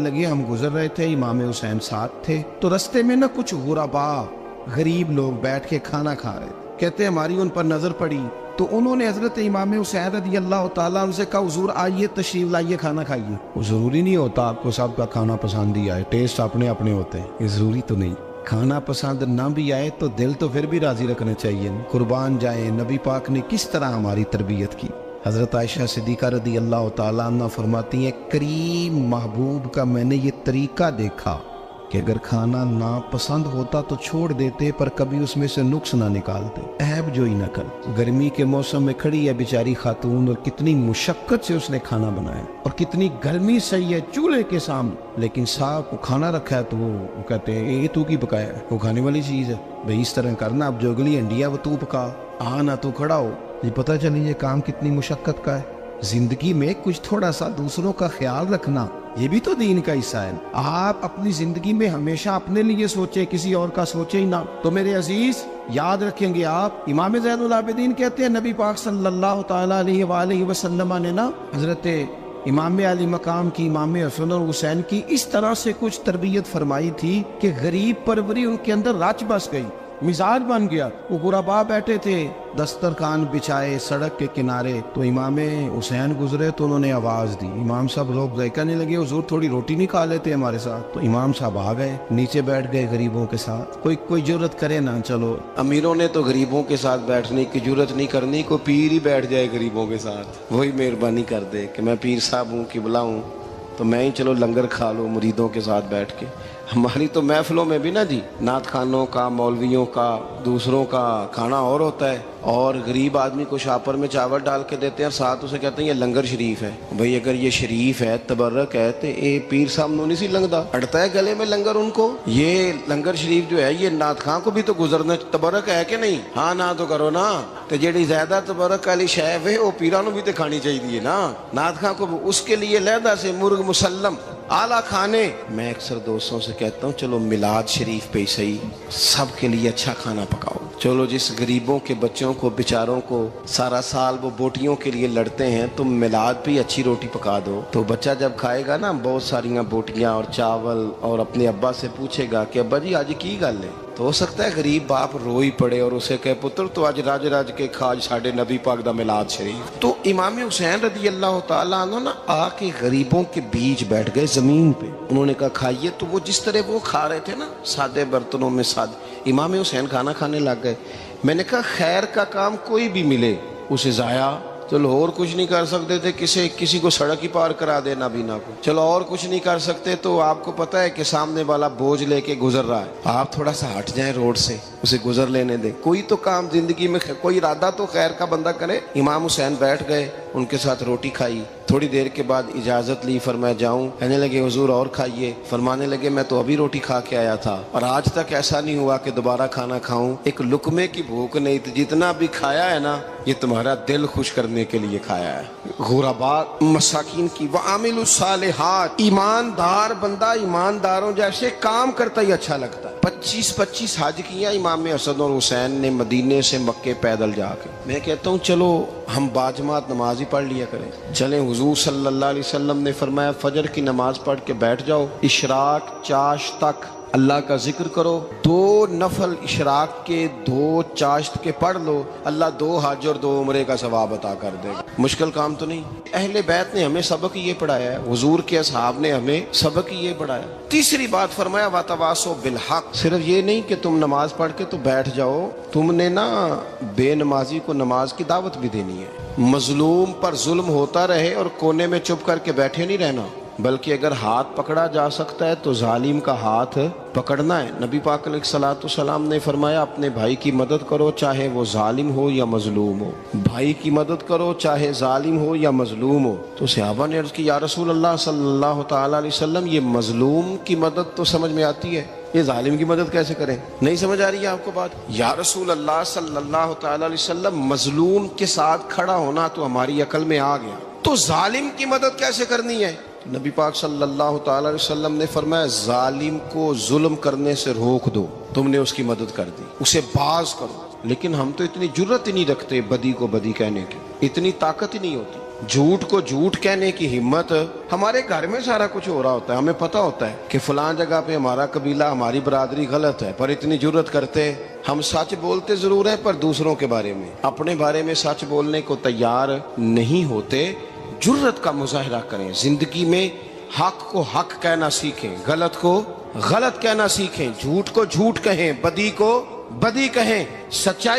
لگے ہم گزر رہے تھے، امام حسین ساتھ تھے، تو رستے میں نا کچھ غربا غریب لوگ بیٹھ کے کھانا کھا رہے تھے۔ کہتے ہماری ان پر نظر پڑی تو انہوں نے حضرت امام حسین رضی اللہ تعالیٰ عنہ سے کہا حضور آئیے تشریف لائیے کھانا کھائیے۔ وہ ضروری نہیں ہوتا آپ کو سب کا کھانا پسند ہی آئے، ٹیسٹ اپنے اپنے ہوتے ہیں، یہ ضروری تو نہیں۔ کھانا پسند نہ بھی آئے تو دل تو پھر بھی راضی رکھنا چاہیے۔ قربان جائیں نبی پاک نے کس طرح ہماری تربیت کی۔ حضرت عائشہ صدیقہ رضی اللہ تعالیٰ عنہ فرماتی ہیں کریم محبوب کا میں نے یہ طریقہ دیکھا کہ اگر کھانا ناپسند ہوتا تو چھوڑ دیتے، پر کبھی اس میں سے نقص نہ نکالتے، عیب جوئی نہ کر۔ گرمی کے موسم میں کھڑی ہے بیچاری خاتون اور کتنی مشقت سے اس نے کھانا بنایا اور کتنی گرمی صحیح ہے چولہے کے سامنے، لیکن صاحب کو کھانا رکھا ہے تو وہ کہتے ہیں یہ تو کی پکایا ہے، وہ کھانے والی چیز ہے بھئی، اس طرح کرنا، اب جو اگلی انڈیا وہ تو پکا، نہ تو کھڑا ہو۔ یہ پتہ چلی یہ کام کتنی مشقت کا ہے۔ زندگی میں کچھ تھوڑا سا دوسروں کا خیال رکھنا یہ بھی تو دین کا حصہ ہے۔ آپ اپنی زندگی میں ہمیشہ اپنے لیے سوچے، کسی اور کا سوچے ہی نہ۔ تو میرے عزیز یاد رکھیں گے آپ، امام زین العابدین کہتے ہیں نبی پاک صلی اللہ تعالیٰ علیہ وآلہ وسلم نے نا حضرت امام علی مقام کی، امام حسن اور حسین کی اس طرح سے کچھ تربیت فرمائی تھی کہ غریب پروری ان کے اندر رچ بس گئی، مزاج بن گیا۔ وہ غربا بیٹھے تھے دسترخوان بچھائے سڑک کے کنارے، تو امام حسین گزرے تو انہوں نے آواز دی، امام صاحب لوگ کہنے لگے حضور تھوڑی روٹی نہیں کھا لیتے ہمارے ساتھ، تو امام صاحب آ گئے نیچے بیٹھ گئے غریبوں کے ساتھ۔ کوئی جرت کرے نا، چلو امیروں نے تو غریبوں کے ساتھ بیٹھنے کی جرت نہیں کرنی، کوئی پیر ہی بیٹھ جائے غریبوں کے ساتھ، وہی مہربانی کر دے کہ میں پیر صاحب ہوں کہ بلاؤں تو میں ہی چلو لنگر کھا لوں مریدوں کے ساتھ بیٹھ کے۔ ہماری تو محفلوں میں بھی نا جی نعت خانوں کا، مولویوں کا، دوسروں کا کھانا اور ہوتا ہے، اور غریب آدمی کو شاپر میں چاول ڈال کے دیتے ہیں اور ساتھ اسے کہتے ہیں یہ لنگر شریف ہے۔ بھئی اگر یہ شریف ہے، تبرک ہے، تو اے پیر صاحب نو نہیں سی لنگدا، اڑتا ہے گلے میں لنگر ان کو۔ یہ لنگر شریف جو ہے یہ نعت خان کو بھی تو گزرنا، تبرک ہے کہ نہیں؟ ہاں نہ تو کرو نا، تو جیڑی زیادہ تبرک والی شے ہے وہ پیراں نو بھی تو کھانی چاہیے نا، نعت خان کو اس کے لیے علیحدہ سے مرغ مسلم اعلیٰ کھانے۔ میں اکثر دوستوں سے کہتا ہوں چلو میلاد شریف پہ صحیح سب کے لیے اچھا کھانا پکاؤ، چلو جس غریبوں کے بچوں کو بیچاروں کو سارا سال وہ بوٹیوں کے لیے لڑتے ہیں، تم میلاد پہ اچھی روٹی پکا دو، تو بچہ جب کھائے گا نا بہت ساریاں بوٹیاں اور چاول، اور اپنے ابا سے پوچھے گا کہ ابا جی آج کی گل ہے، تو ہو سکتا ہے غریب باپ رو ہی پڑے اور اسے کہے پتر تو آج راج راج کے کھاج ساڑھے نبی پاک دا میلاد شریف۔ تو امام حسین رضی اللہ تعالیٰ عنہ نا آ کے غریبوں کے بیچ بیٹھ گئے زمین پہ، انہوں نے کہا کھائیے، تو وہ جس طرح وہ کھا رہے تھے نا سادے برتنوں میں سادے، امام حسین کھانا کھانے لگ گئے۔ میں نے کہا خیر کا کام کوئی بھی ملے اسے ضائع، چلو اور کچھ نہیں کر سکتے تھے، کسی کو سڑک ہی پار کرا دینا بھی نہ کو، چلو اور کچھ نہیں کر سکتے تو آپ کو پتہ ہے کہ سامنے والا بوجھ لے کے گزر رہا ہے، آپ تھوڑا سا ہٹ جائیں روڈ سے، اسے گزر لینے دیں، کوئی تو کام زندگی میں کوئی ارادہ تو خیر کا بندہ کرے۔ امام حسین بیٹھ گئے، ان کے ساتھ روٹی کھائی، تھوڑی دیر کے بعد اجازت لی، فرمایا جاؤں؟ کہنے لگے حضور اور کھائیے، فرمانے لگے میں تو ابھی روٹی کھا کے آیا تھا اور آج تک ایسا نہیں ہوا کہ دوبارہ کھانا کھاؤں، ایک لقمے کی بھوک نہیں تھی، جتنا بھی کھایا ہے نا یہ تمہارا دل خوش کرنے کے لیے کھایا ہے۔ غرباء مساکین کی وعامل الصالحات، ایماندار بندہ ایمانداروں جیسے کام کرتا ہی اچھا لگتا ہے۔ 25 حج کیا امام حسن اور حسین نے مدینے سے مکے پیدل جا کے۔ میں کہتا ہوں چلو ہم باجماعت نماز ہی پڑھ لیا کریں، چلیں حضور صلی اللہ علیہ وسلم نے فرمایا فجر کی نماز پڑھ کے بیٹھ جاؤ، اشراق چاشت تک اللہ کا ذکر کرو، 2 نفل اشراق کے 2 چاشت کے پڑھ لو، اللہ 2 حج اور 2 عمرے کا ثواب عطا کر دے گا۔ مشکل کام تو نہیں۔ اہل بیت نے ہمیں سبق یہ پڑھایا ہے، حضور کے اصحاب نے ہمیں سبق یہ پڑھایا۔ تیسری بات فرمایا وَتَوَاصَوْا بِالْحَقِّ، صرف یہ نہیں کہ تم نماز پڑھ کے تو بیٹھ جاؤ، تم نے نا بے نمازی کو نماز کی دعوت بھی دینی ہے۔ مظلوم پر ظلم ہوتا رہے اور کونے میں چپ کر کے بیٹھے نہیں رہنا، بلکہ اگر ہاتھ پکڑا جا سکتا ہے تو ظالم کا ہاتھ پکڑنا ہے۔ نبی پاک علیہ الصلوۃ والسلام نے فرمایا اپنے بھائی کی مدد کرو چاہے وہ ظالم ہو یا مظلوم ہو، بھائی کی مدد کرو چاہے ظالم ہو یا مظلوم ہو۔ تو صحابہ نے عرض کی یا رسول اللہ صلی اللہ تعالیٰ علیہ وسلم یہ مظلوم کی مدد تو سمجھ میں آتی ہے، یہ ظالم کی مدد کیسے کریں؟ نہیں سمجھ آ رہی ہے آپ کو بات؟ یا رسول اللہ صلی اللہ تعالیٰ علیہ وسلم مظلوم کے ساتھ کھڑا ہونا تو ہماری عقل میں آ گیا، تو ظالم کی مدد کیسے کرنی ہے؟ نبی پاک صلی اللہ تعالیٰ علیہ وسلم نے فرمایا ظالم کو ظلم کرنے سے روک دو، تم نے اس کی مدد کر دی، اسے باز کرو۔ لیکن ہم تو اتنی جرت ہی نہیں رکھتے بدی کو بدی کہنے کی، اتنی طاقت ہی نہیں ہوتی۔ جھوٹ کو جھوٹ کہنے کی ہمت. ہمارے گھر میں سارا کچھ ہو رہا ہوتا ہے, ہمیں پتہ ہوتا ہے کہ فلاں جگہ پہ ہمارا قبیلہ, ہماری برادری غلط ہے, پر اتنی جرت کرتے ہم سچ بولتے ضرور ہیں, پر دوسروں کے بارے میں, اپنے بارے میں سچ بولنے کو تیار نہیں ہوتے. جرت کا مظاہرہ کریں زندگی میں, حق کو حق کہنا سیکھیں, غلط کو غلط کہنا سیکھیں, جھوٹ کو جھوٹ کہیں, بدی کو بدی کہیں, سچائی